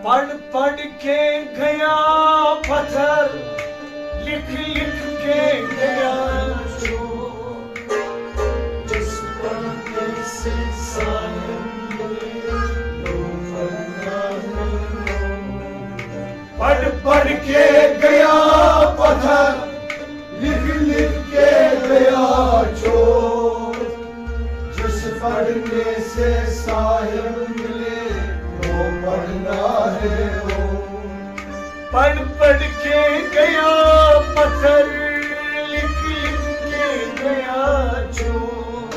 पढ़ पढ़ के गया पत्थर, लिख लिख के गया चोर, जिस पढ़ने से साहिब लो पढ़ना है। पढ़ पढ़ के गया पत्थर, लिख लिख के गया चोर, जिस पढ़ने से साहिब मिले वो पढ़ना है वो। पढ़ पढ़ के गया पत्थर, लिख लिख के गया चोर,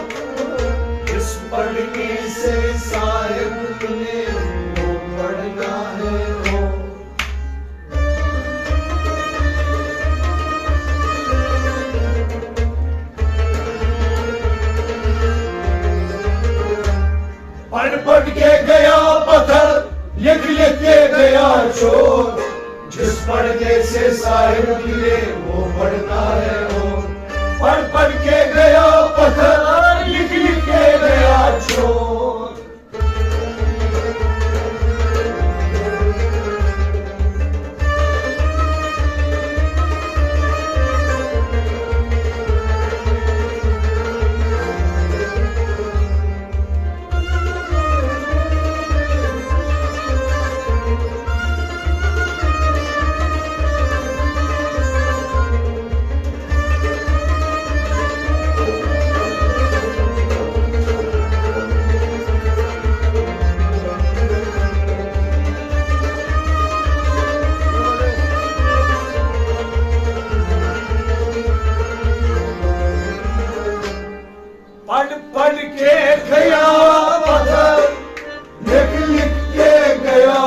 जिस पढ़ने से साहिब मिले वो पढ़ना है वो। पढ़ पढ़ के गया पत्थर, लिख लिख के गया चोर, जिस पढ़ने से साहिब मिले वो पढ़ना है वो। पढ़ पढ़ के गया पत्थर, लिख लिख के गया चोर। पढ़ पढ़ के गया पत्थर, लिख लिख के गया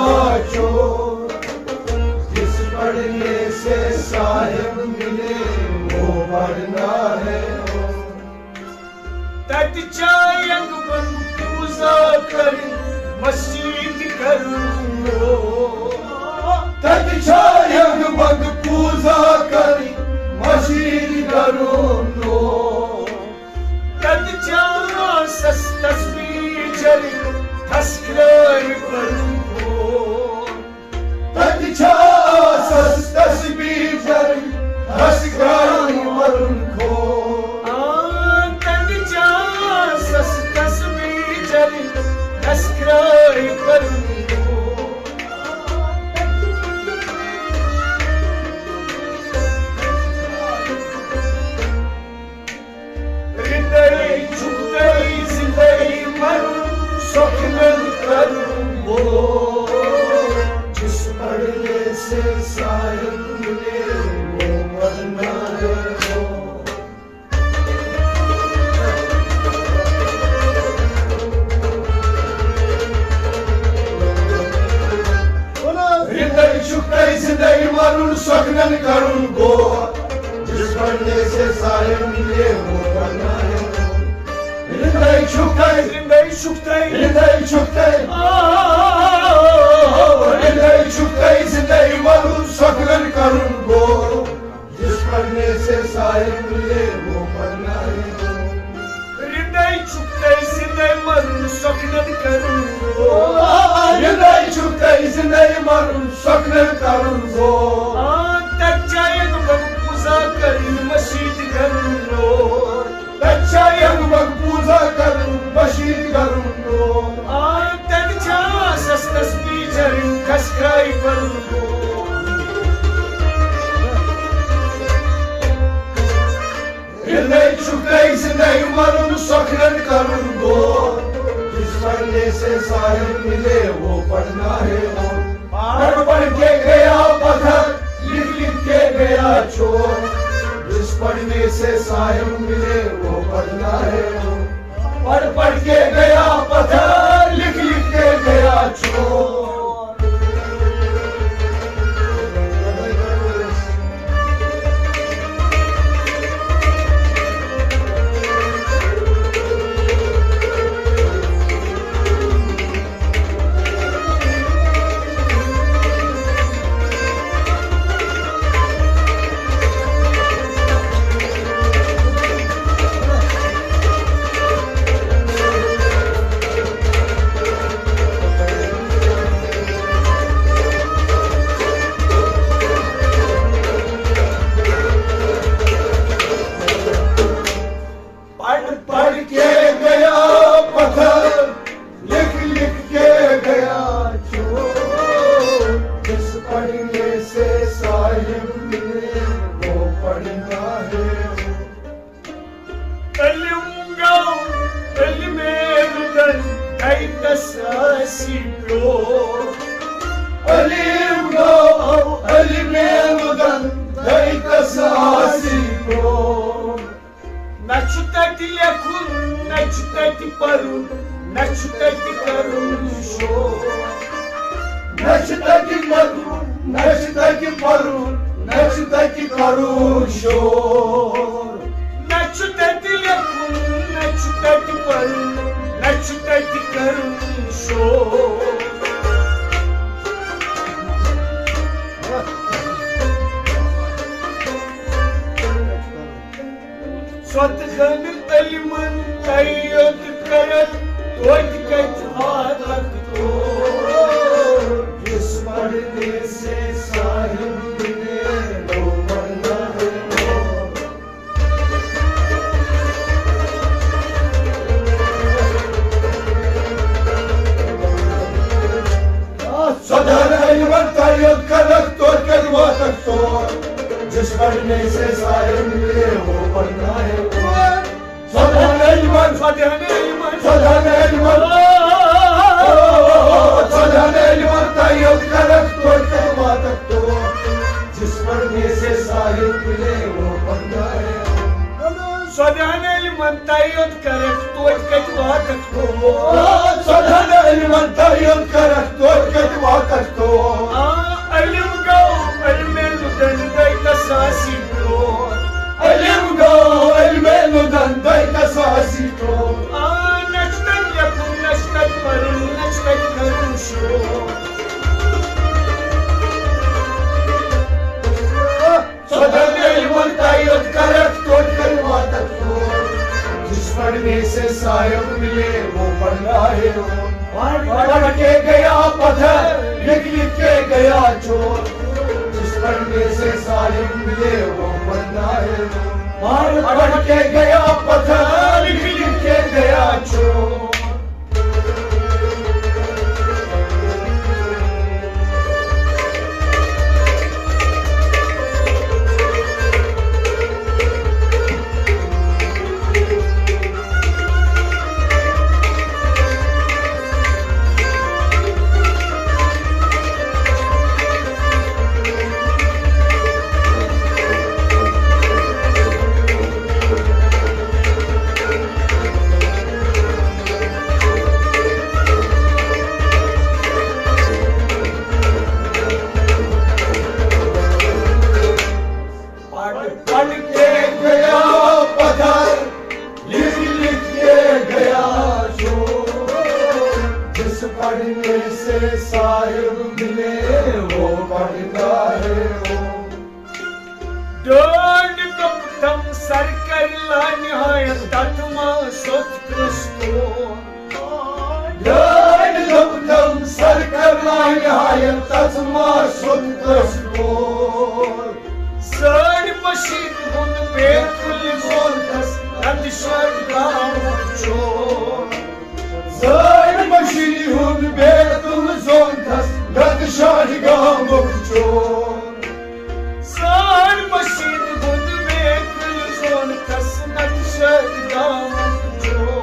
चोर, जिस पढ़ने से साहिब मिले वो पढ़ना है वो। तत्चा यंग बन पूजा कर मस्जिद करूँ, तत्चा यंग बन पूजा कर मस्जिद करूँ। तत्चा तस्बीह जरी तस्करार करूँ, तत्चा तस्बीह जरी तस्करार करूँ। तत्चा तस्बीह जरी तस्करार करूँ। जिस पढ़ने से साहिब मिले वो पढ़ना है वो। हृदय शुक्र जिंदगी मरून स्वप्नन करून गो, जिस पढ़ने से साहिब मिले वो पढ़ना है वो। हृदय शुक्र हृदय शुक्र हृदय शुक्र हृदय शुक्र जिंदगी मरून स्वप्नन करून गो, जिस पढ़ने से साहिब मिले वो पढ़ना है वो। हृदय शुक्र जिंदगी मरून स्वप्नन करून गो, हृदय शुक्र जिंदगी मरून स्वप्नन करून गो। तच्चा यंग बन पूजा करी मस्जिद करून, तच्चा यंग बन पूजा करून मस्जिद करून। तच्चा तस्बीह जरी तस्करार करून। हृदय शुक्र जिंदगी मरून स्वप्नन करून गो, जिस पढ़ने से साहिब मिले वो पढ़ना है वो। पढ़ पढ़ के गया पत्थर, लिख लिख के गया चोर, जिस पढ़ने से साहिब मिले वो पढ़ना है वो। पढ़ पढ़ के गया पत्थर, लिख लिख के गया चोर। Elim go, elimenudan Deitası asiko Načutati lekun, načutati parun, načutati karunşo. Načitaki marun, načitaki parun, načitaki karuşor Načutati lekun, načutati parun, načutati karunşo. Swathan aliman tayyad karat Tojkat hatak to Jis pardne se sahib mile wo banda hai Sadhan aliman tayyad karat Tojkat hatak to Jis pardne se sahib mile wo banda hai Sadhan aliman Sadhan aliman Sadhan aliman Sadhan aliman tayyad karat Tojkat hatak to Jis pardne se sahib mile wo banda hai Sadhan aliman tayyad karat Tojkat hatak to Sadhan aliman tayyad karat Tojkat hatak to Alim go, almeludan daytasa siblor Elim go, elmenudan Deitası asiko Načtat yakun, načtat parun, načtat karunşo. Sadhan aliman tayyad karat Tojkat hatak to Jis pardne se sahib mile wo banda hai पढ़ के गया पत्थर लिख लिख के गया चोर जिस पढ़ने से सालिम मिले वो बंदा है पढ़ के गया पत्थर लिख लिख के गया चोर पढ़ के गया पत्थर लिख लिख के गया चोर जिस पढ़ने से साहिब मिले वो बंदा है वो Dön kaptam sarkarla nihayet tatma sot kriston Dön kaptam sarkarla nihayet tatma sot kriston Sar maşin hun bekul zontas Nadişar gamukçor Zar başını hun betul zontas Nadışar gamuk çor Sar maşin hun bekul zontas Nadişar gamukçor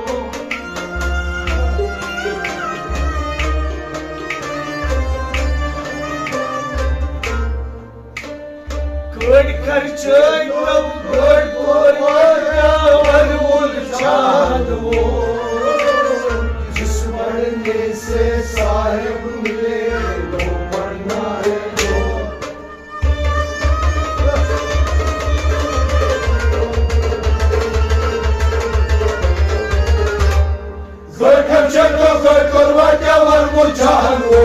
Kod karçay tav kod korya varmul çadvo जिस पढ़ने से साहिब मिले वो पढ़ना है वो घर खर्चा तो घर करवा क्या वर मुझान वो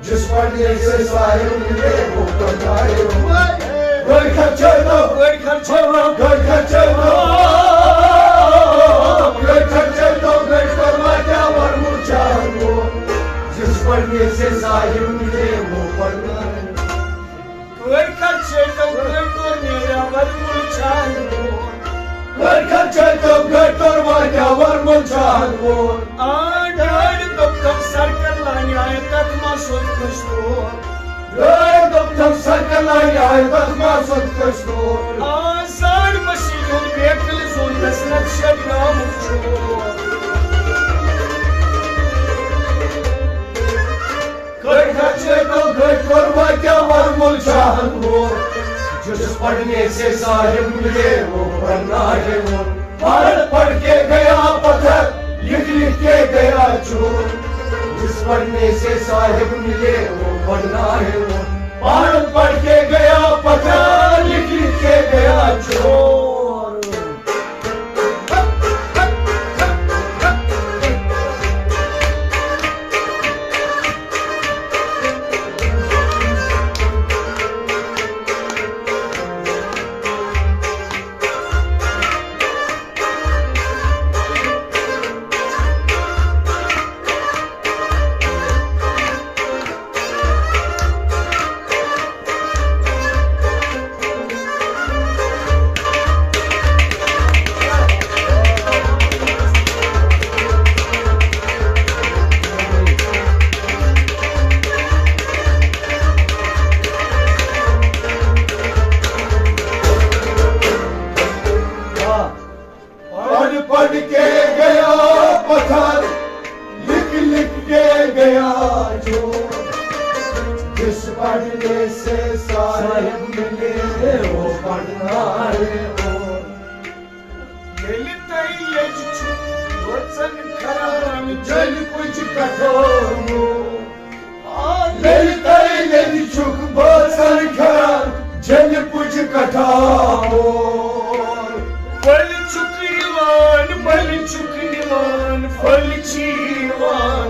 जिस पढ़ने से साहिब मिले वो पढ़ना है वो घर खर्चा तो Kod karçay घर खर्चा तो घर खर्चा तो घर करवा क्या वर मुझान वो जिस पढ़ने से साहिब मिले वो पढ़ना है Kod karçay tav kod korya varmul çadvo घर खर्चा तो घर करवा क्या वर मुझान वो Dön kaptam sarkarla nihayet tatma sot kriston Doktor sakınay aydak masut kuştur Sar maşin hun bekul zontas Nadişar gamukçor Gulshan वो, जिस पढ़ने से साहिब मिले वो पढ़ना है वो। पढ़ के गया पत्थर, लिख के गया चोर, जिस पढ़ने से साहिब मिले वो पढ़ना है वो। पढ़ के गया पत्थर, लिख के गया चोर। पढ़ के गया पत्थर, लिख के गया जो, जिस पढ़ने से साहिब मिले वो पढ़ना है वो। जल कुछ कठोर चुक बोसन खराब, जल कुछ कठोर। Çuk nivan, Vali Civan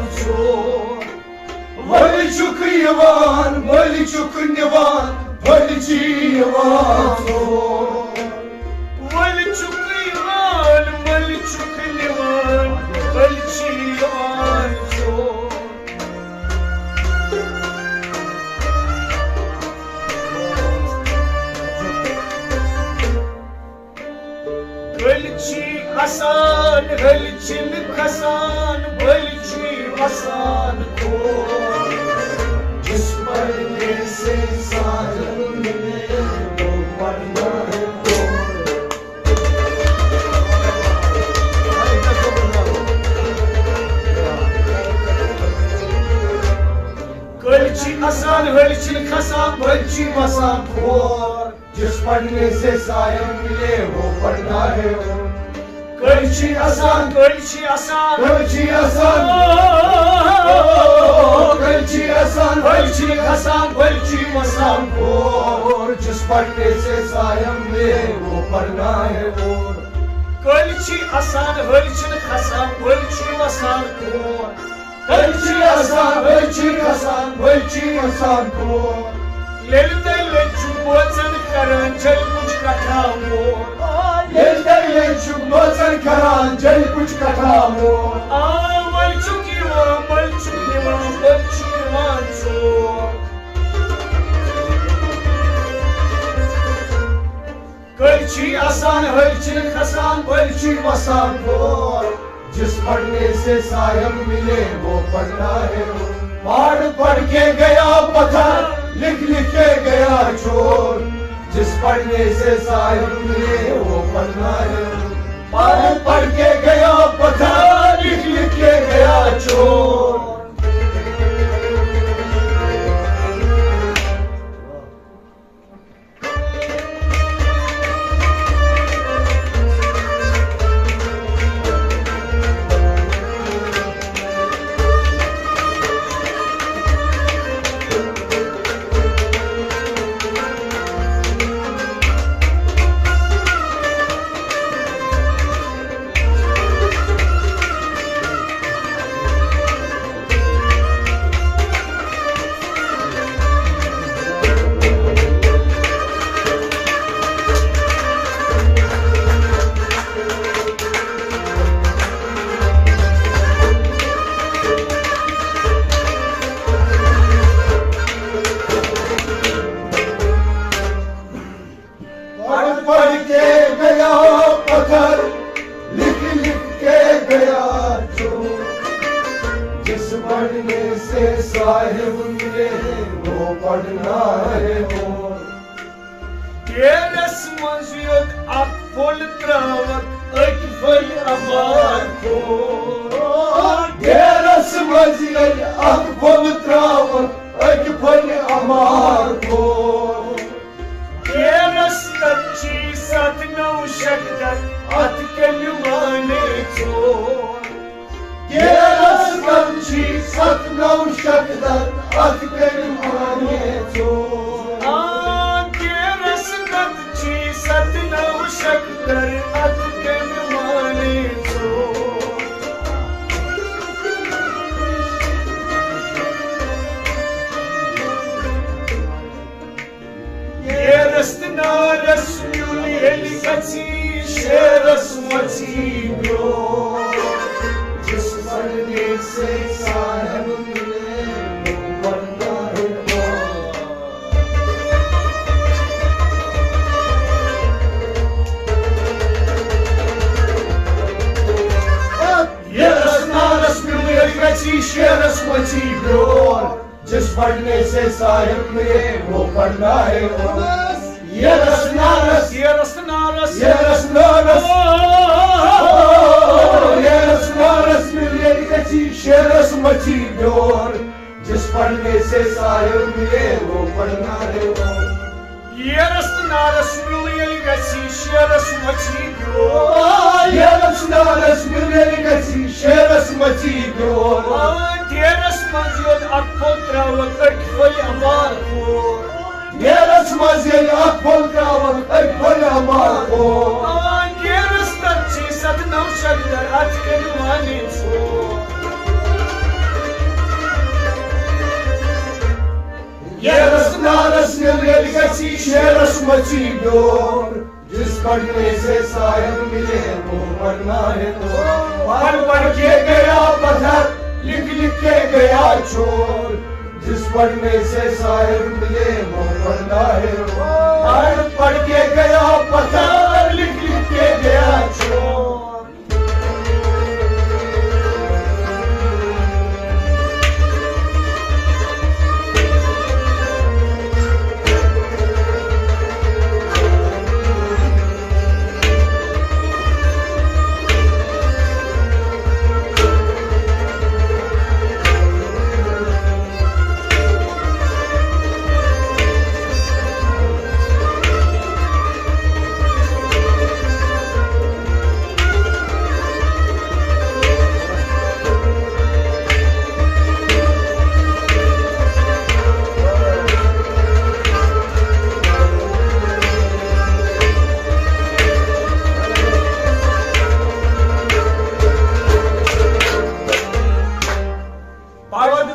Vali çuk nivan, Vali çuk nivan, Vali Civan Vali Hasan, Vali Hasan, Vali Hasan ko जिस पढ़ने से साहिब मिले वो पढ़ना है वो। Vali Hasan, Vali Hasan, Vali Hasan ko जिस पढ़ने से साहिब मिले वो पढ़ना है वो। Vali Hasan, Vali Hasan, Vali Hasan, Vali Hasan, Vali Hasan, Vali Hasan ko जिस पढ़ने से साहिब मिले वो पढ़ना है वो। Vali Hasan, Vali Hasan, Vali Hasan ko Vali Hasan, Vali Hasan, Vali Hasan ko Lelde çubuğun karan çel kuç katamo Lelde çubuğun karan çel kuç katamo Vali çukivan, Vali çukivan, Vali çukivan Vali Hasan, Vali Hasan, Vali Hasan ko जिस पढ़ने से साहिब मिले वो पढ़ना है वो। पढ़ के गया पत्थर, लिख के गया चोर, जिस पढ़ने से साहिब मिले वो पढ़ना है वो। पढ़ के गया पत्थर, लिख के गया चोर। पढ़ के गया पत्थर, लिख के गया चोर, जिस पढ़ने से साहिब मिले वो पढ़ना है वो। Yeres maziyot akpol travak akfal abar ko Yeres maziyot akpol travak akfal abar ko benim anet zor. Gerasnat chi satna ushakdar atken mane zo. Gerasna rasul elikati sheras matibyo. जिस पढ़ने से साहिब मिले वो पढ़ना है वो। ये रसना रस्म मेरी शेरस मची प्योर जिस पढ़ने से साहिब मिले वो पढ़ना है वो। ये रसना रस ये रसना रस ये रसना रस ये रसना रस मेरी कच्ची शेरस मची प्योर जिस पढ़ने से साहिब मिले वो पढ़ना है वो। ये रसना रस मिली गसी शेरस मचीबो। ये रसना रस मेरी कच्ची शेरस मची pure Teras manjod akpotra wakak fay amar ko. ये रस मजे आँखों का वक्त भला मारो Teras tachi satna ushakdar atken mane zo. ये रसना रस मेरी कच्ची शेरस मची प्योर जिस पढ़ने से साहिब मिले वो पढ़ना है वो। पढ़ पढ़ के गया पत्थर लिख लिख के गया चोर जिस पढ़ने से साहिब मिले वो पढ़ना है वो। पढ़ पढ़ के गया पत्थर लिख लिख के गया चोर।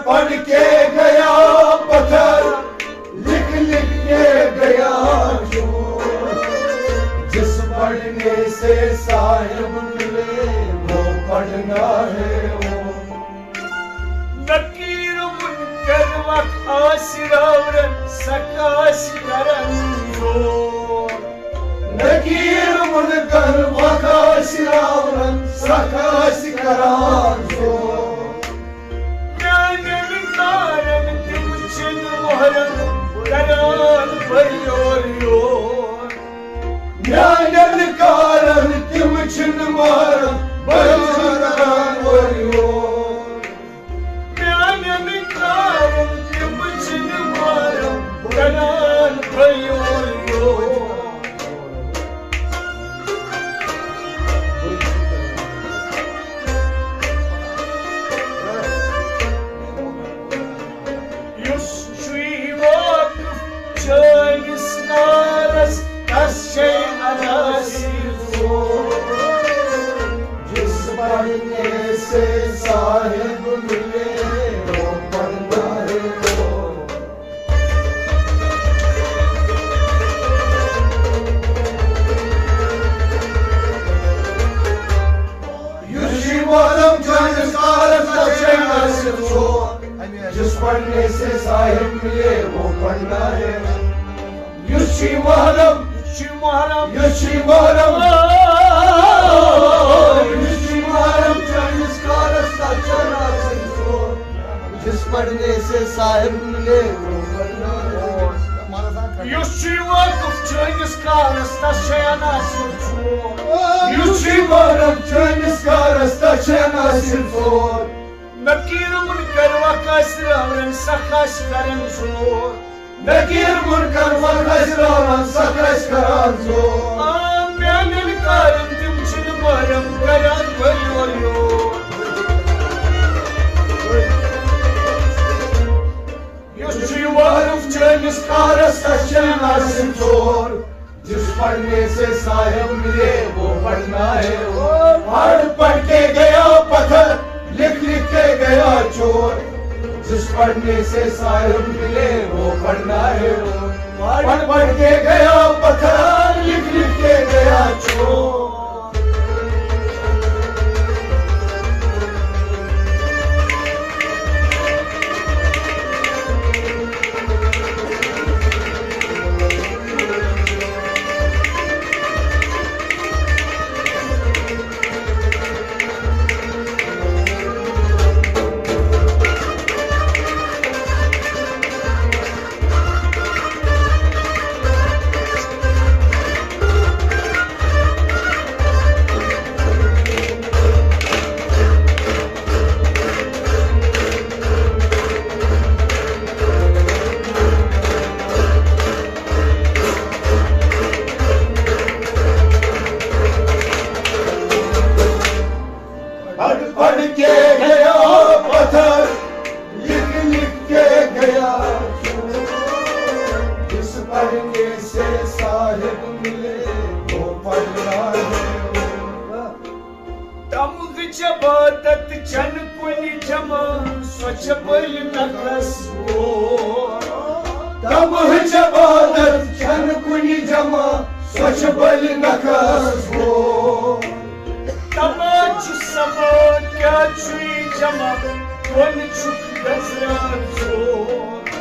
पढ़ के गया पत्थर लिख लिख के गया चोर जिस पढ़ने से साहिब मिले वो पढ़ना है वो। Nakir munkar wak asiravran sakas karanzo. नकीर मुनकर वकाश रावरन सकाश करांजो Yanan karan timchin muharam karan bayoriyor. ज्ञानन कारण तिम छिन मार बलरान वरियो Yanan karan timchin muharam karan bayoriyor. Yus shui vakıf çayız naras tas şey anasir zor. जिस पढ़ने से साहिब मिले वो पढ़ना है वो। युशिवालम जानिस कारम सचेना सिर्फो जिस पढ़ने से साहिब मिले वो पढ़ना है। युशिवालम Şu muharram युशिवालम युशिवालम जानिस कारम सचेना सिर्फो जिस पढ़ने से साहिब मिले वो पढ़ना है। Yus shui vakıf çayız karas tas şey anasir zor. युशिवालम जानिस कारम सचेना सिर्फो Nakir munkar wak asiravran sakas karanzo. नकीर मुनकर वकाश रावरन सकाश करांजो Yanan karan timchin muharam karan bayoriyor. युवारुफ चैनिस कारस तशना सिंचोर जिस पढ़ने से साहिब मिले वो पढ़ना है पढ़ पढ़ के गया पत्थर लिख लिख के गया चोर जिस पढ़ने से साहिब मिले वो पढ़ना है पढ़ पढ़ के गया पत्थर लिख लिख के गया चोर पढ़ के गया पत्थर लिख लिख के गया जिस पढ़ने से साहिब मिले वो पढ़ना है तमुग जबादत जन कुनि जमा स्वच्छ बल नकस तम जबादत जन कुनि जमा स्वच्छ बल नकस हो तमाच समा क्या चुई जमा वन चुक गजरान जोर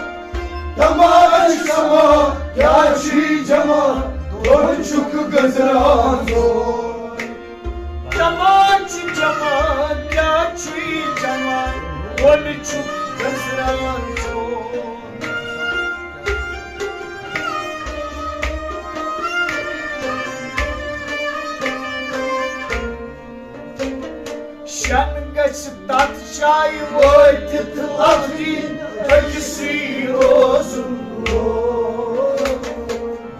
तमाच समा क्या छी जमा दोन चुक गजरान जोर तमाच जमा क्या चुई जमा वन चुक गजरान जोर Shan gets that shy word to Latin, like you see Rosen.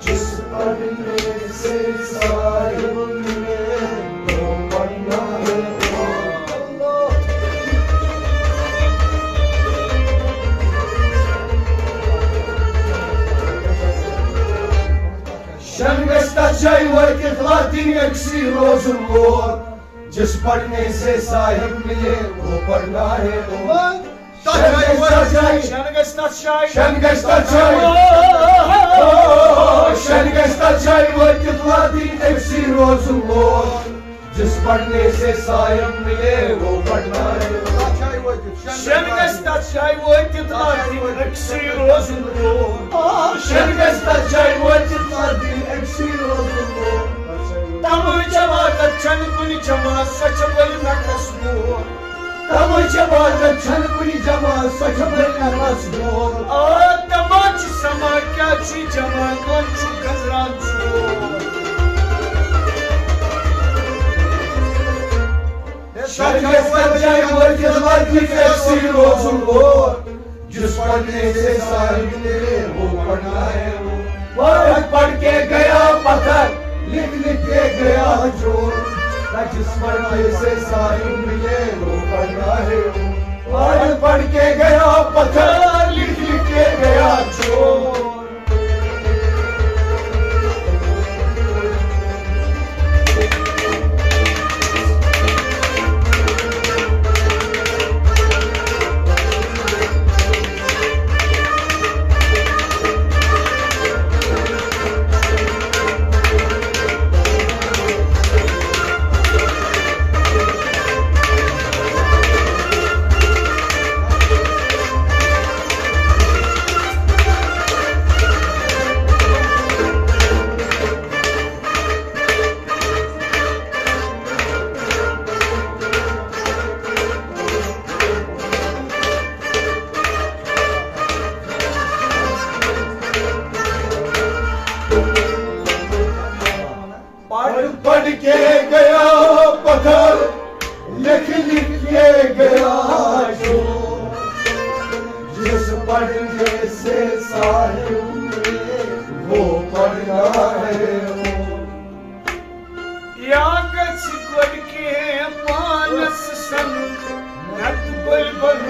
जिस पढ़ने से साहिब मिले वो पढ़ना है Shan gets that shy word to Latin, like you see Rosen. जिस पढ़ने से साहिब मिले वो पढ़ना है Shan gets that shy. Shan gets that shy. Shan gets that shy. What you Latin FC Rosenborg. जिस पढ़ने से साहिब मिले वो पढ़ना है Shan gets that shy. What you Latin FC Rosenborg. Shan gets that shy. What you Latin FC Rosenborg. Tamu javadat chan kuni jama swachh bal nakas moor. तम जबादत छन कुनी जमा स्वच्छ बल नकस हो तमाच समा क्या छी जमा वन चुक गजरान जोर Shan gets that shy. What you Latin FC Rosenborg. जिस पढ़ने से साहिब मिले वो पढ़ना है पढ़ पढ़ के गया पत्थर लिख लिख के गया चोर जिस पढ़ने से साहिब मिले वो पढ़ना है पढ़ पढ़ के गया पत्थर लिख लिख के गया चोर पढ़ के गया पत्थर लिख लिख के गया जो जिस पढ़ने से साहिब वो पढ़ना है यागच गुड के मानस सन नत बुलबुल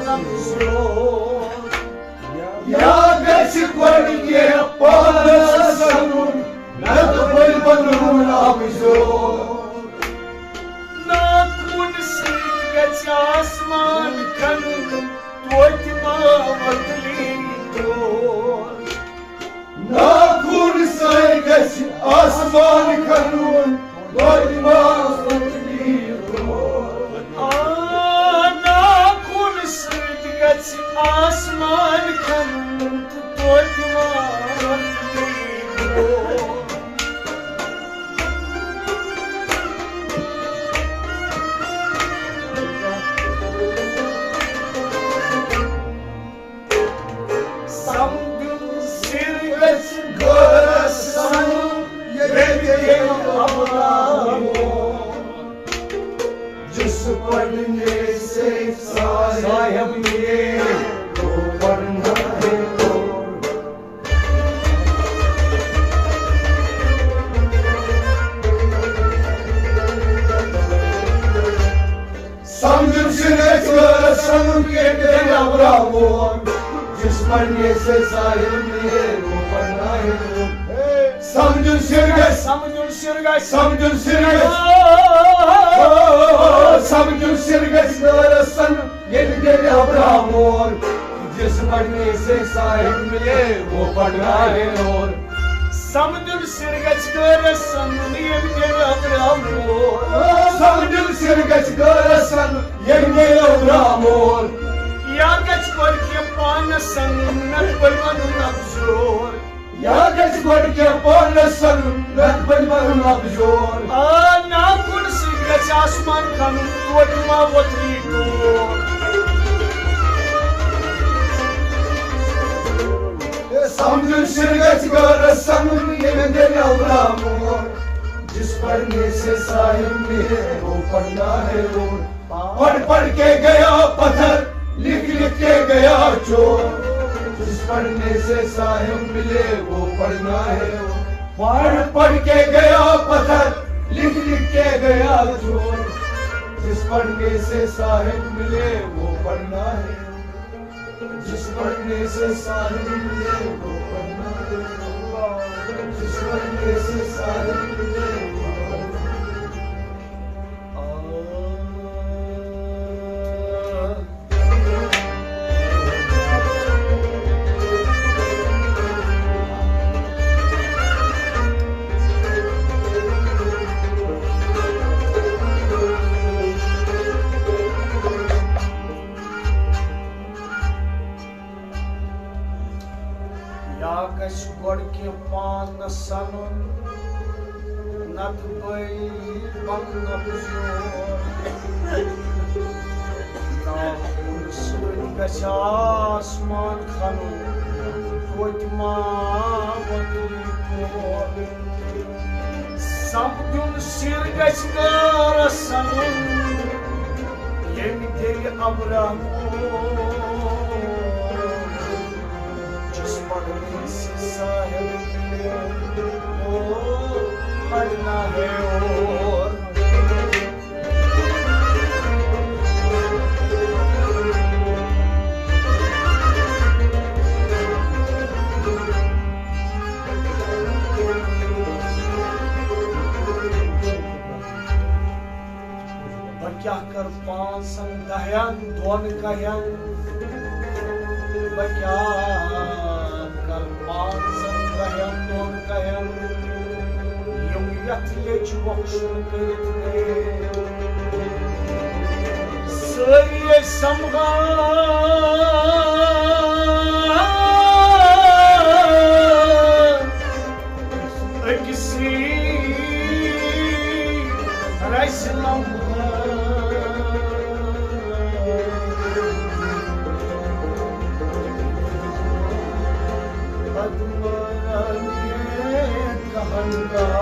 नक्शो या गच गड़िए पानस सनुन नत बल बनून अबजोर नाखून से गच आसमान खनुन तोति मावतली डोर नाखून से गच आसमान खनुन तोति मावतली डोर नाखून से गच आसमान खनुन तोति मावतली डोर जिस पढ़ने से साहिब मिले वो पढ़ना है समझ से संग के तेरा ब्रावो जिस पढ़ने से साहिब मिले वो पढ़ना है समझ सिरगस समझ सिरगस समझ सिरगस दरसन ये तेरे अब्रामोर जिस पढ़ने से साहिब मिले वो पढ़ना है और समझ सिरगस दरसन ये तेरे अब्रामोर समझ सिरगस दरसन ये तेरे अब्रामोर या गच कोर के पान संगत बलवन अबजोर या गच कोर के पान संगत बलवन अबजोर नाखून से गच आसमान खनुन तोति मावतली डोर समझ सिरगस दरसन ये तेरे अब्रामोर जिस पढ़ने से साहिब मिले वो पढ़ना है और पढ़ के गया पत्थर लिख लिख के गया चोर जिस पढ़ने से साहिब मिले वो पढ़ना है पढ़ के गया पत्थर लिख लिख के गया चोर जिस पढ़ने से साहिब मिले वो पढ़ना है जिस पढ़ने से साहिब मिले वो पढ़ना है जिस पढ़ने से साहिब मिले वो गच गोड़ के पान सनुन नत बल बन अबजोर नाखून से गच आसमान खनुन तोति मावतली डोर समझुन सिर गच दरसन ये तेरे अब्रामोर जिस पढ़ने से साहिब मिले वो पढ़ना है और क्या कर पांच संग दहयन दोन कहयन क्या कर पांच संग दहयन दोन कहयन युम यथ लेच बख्शन करित सरिये समगा अकिसी रैसलम कहंगा